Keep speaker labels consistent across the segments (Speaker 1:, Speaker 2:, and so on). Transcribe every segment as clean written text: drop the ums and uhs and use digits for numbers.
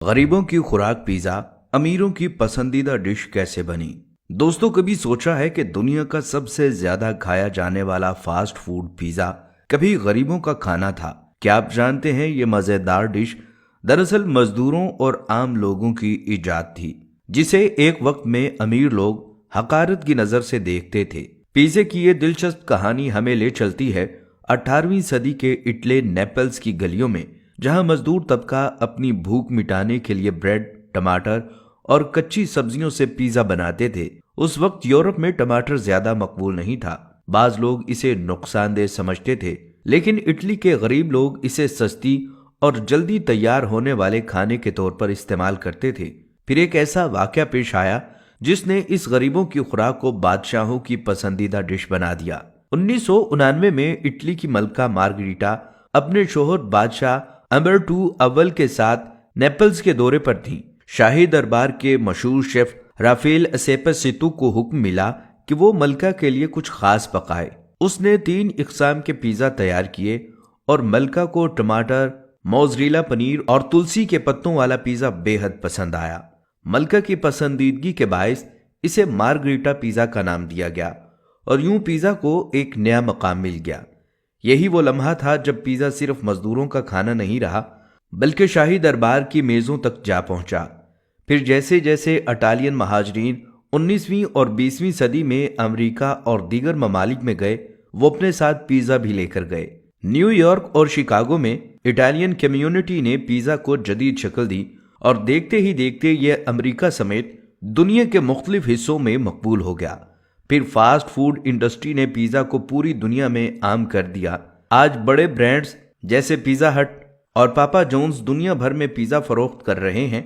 Speaker 1: गरीबों की खुराक पिज्जा, अमीरों की पसंदीदा डिश कैसे बनी। दोस्तों, कभी सोचा है कि दुनिया का सबसे ज्यादा खाया जाने वाला फास्ट फूड पिज्जा कभी गरीबों का खाना था। क्या आप जानते हैं ये मजेदार डिश दरअसल मजदूरों और आम लोगों की इजाद थी, जिसे एक वक्त में अमीर लोग हकारत की नजर से देखते थे। पिज्जे की ये दिलचस्प कहानी हमें ले चलती है 18वीं सदी के इटली नेपल्स की गलियों में, जहां मजदूर तबका अपनी भूख मिटाने के लिए ब्रेड, टमाटर और कच्ची सब्जियों से पिज्जा बनाते थे। उस वक्त यूरोप में टमाटर ज्यादा मकबूल नहीं था, बाज लोग इसे नुकसानदेह समझते थे, लेकिन इटली के गरीब लोग इसे सस्ती और जल्दी तैयार होने वाले खाने के तौर पर इस्तेमाल करते थे। फिर एक ऐसा वाकया पेश आया जिसने इस गरीबों की खुराक को बादशाहों की पसंदीदा डिश बना दिया। 1999 में इटली की मलका मार्गरीटा अपने शोहर बादशाह अम्बर्टो अव्वल के साथ नेपल्स के दौरे पर थी। शाही दरबार के मशहूर शेफ राफेल एस्पेसितो को हुक्म मिला कि वो मलका के लिए कुछ खास पकाए। उसने 3 इकसाम के पिज्जा तैयार किए और मलका को टमाटर, मोज़रेला पनीर और तुलसी के पत्तों वाला पिज्जा बेहद पसंद आया। मलका की पसंदीदगी के बायस इसे मार्गरीटा पिज्जा का नाम दिया गया और यूं पिज्जा को एक नया मकाम मिल गया। यही वो लम्हा था जब पिज्जा सिर्फ मजदूरों का खाना नहीं रहा, बल्कि शाही दरबार की मेजों तक जा पहुंचा। फिर जैसे जैसे इटालियन महाजरीन 19वीं और 20वीं सदी में अमेरिका और दीगर ममालिक में गए, वो अपने साथ पिज्जा भी लेकर गए। न्यूयॉर्क और शिकागो में इटालियन कम्युनिटी ने पिज्जा को जदीद शक्ल दी और देखते ही देखते यह अमेरिका समेत दुनिया के मुख्तलिफ हिस्सों में मकबूल हो गया। फिर फास्ट फूड इंडस्ट्री ने पिज्जा को पूरी दुनिया में आम कर दिया। आज बड़े ब्रांड्स जैसे पिज्जा हट और पापा जॉन्स दुनिया भर में पिज्जा फरोख्त कर रहे हैं,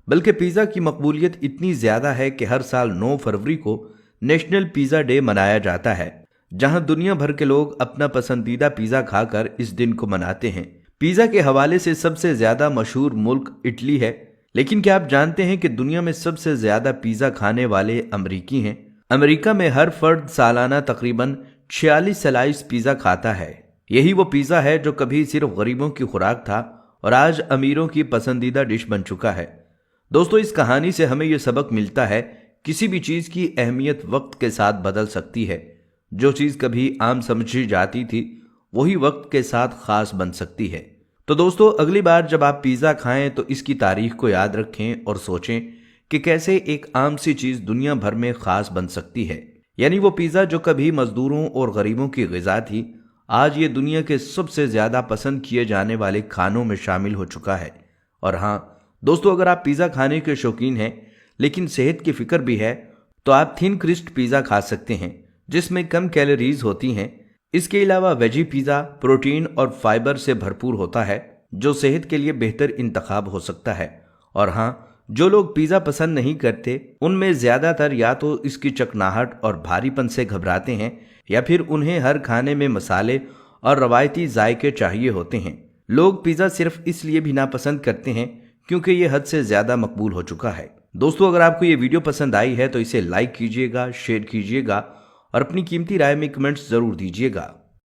Speaker 1: बल्कि पिज्जा की मकबूलियत इतनी ज्यादा है कि हर साल 9 फरवरी को नेशनल पिज्जा डे मनाया जाता है, जहां दुनिया भर के लोग अपना पसंदीदा पिज्जा खाकर इस दिन को मनाते हैं। पिज्जा के हवाले से सबसे ज्यादा मशहूर मुल्क इटली है, लेकिन क्या आप जानते हैं कि दुनिया में सबसे ज्यादा पिज्जा खाने वाले अमरीकी हैं। अमेरिका में हर फर्द सालाना तकरीबन 46 स्लाइस पिज्जा खाता है। यही वो पिज्जा है जो कभी सिर्फ गरीबों की खुराक था और आज अमीरों की पसंदीदा डिश बन चुका है। दोस्तों, इस कहानी से हमें यह सबक मिलता है, किसी भी चीज की अहमियत वक्त के साथ बदल सकती है। जो चीज कभी आम समझी जाती थी, वही वक्त के साथ खास बन सकती है। तो दोस्तों, अगली बार जब आप पिज्जा खाएं तो इसकी तारीख को याद रखें और सोचें कि कैसे एक आम सी चीज दुनिया भर में खास बन सकती है। यानी वो पिज्जा जो कभी मजदूरों और गरीबों की ग़िज़ा थी, आज ये दुनिया के सबसे ज्यादा पसंद किए जाने वाले खानों में शामिल हो चुका है। और हाँ दोस्तों, अगर आप पिज्जा खाने के शौकीन हैं लेकिन सेहत की फिक्र भी है, तो आप थिन क्रिस्ट पिज्जा खा सकते हैं, जिसमें कम कैलोरीज होती हैं। इसके अलावा वेजी पिज्जा प्रोटीन और फाइबर से भरपूर होता है, जो सेहत के लिए बेहतर इंतखाब हो सकता है। और हाँ, जो लोग पिज्जा पसंद नहीं करते, उनमें ज्यादातर या तो इसकी चकनाहट और भारीपन से घबराते हैं, या फिर उन्हें हर खाने में मसाले और रवायती जायके चाहिए होते हैं। लोग पिज्जा सिर्फ इसलिए भी नापसंद करते हैं क्योंकि ये हद से ज्यादा मकबूल हो चुका है। दोस्तों, अगर आपको ये वीडियो पसंद आई है तो इसे लाइक कीजिएगा, शेयर कीजिएगा और अपनी कीमती राय में कमेंट्स जरूर दीजिएगा।